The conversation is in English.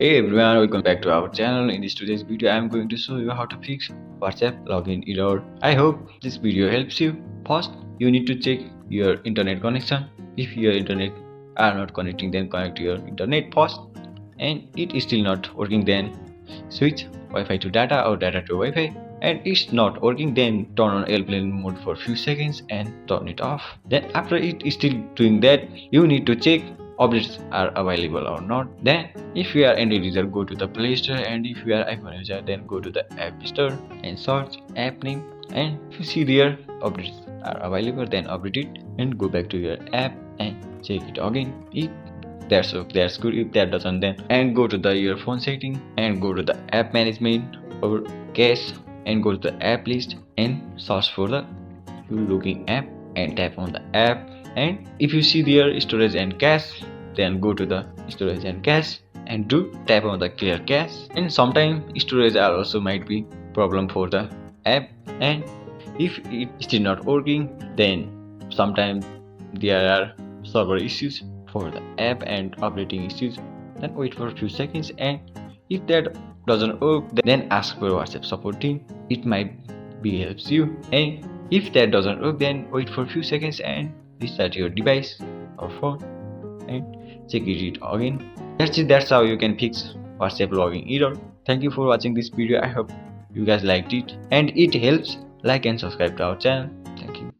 Hey everyone, welcome back to our channel. In this today's video, I am going to show you how to fix WhatsApp login error. I hope this video helps you. First, you need to check your internet connection. If your internet are not connecting, then connect your internet first. And it is still not working, then switch Wi-Fi to data or data to Wi-Fi. And it's not working, then turn on airplane mode for few seconds and turn it off. Then after it is still doing that, you need to check updates are available or not. Then if you are Android user, go to the Play Store, and if you are iPhone user, then go to the App Store and search app name, and if you see there updates are available, then update it and go back to your app and check it again. If that's good. If that doesn't, then and go to the your phone setting and go to the app management or cache and go to the app list and search for the you looking app and tap on the app. And if you see there storage and cache, then go to the storage and cache and do tap on the clear cache. And sometimes storage are also might be problem for the app, and if it is still not working, then sometimes there are server issues for the app and updating issues. Then wait for a few seconds, and if that doesn't work, then ask for WhatsApp support team. It might be helps you. And if that doesn't work, then wait for a few seconds and restart your device or phone and check it again. That's it. That's how you can fix WhatsApp login error. Thank you for watching this video. I hope you guys liked it, and it helps. Like and subscribe to our channel.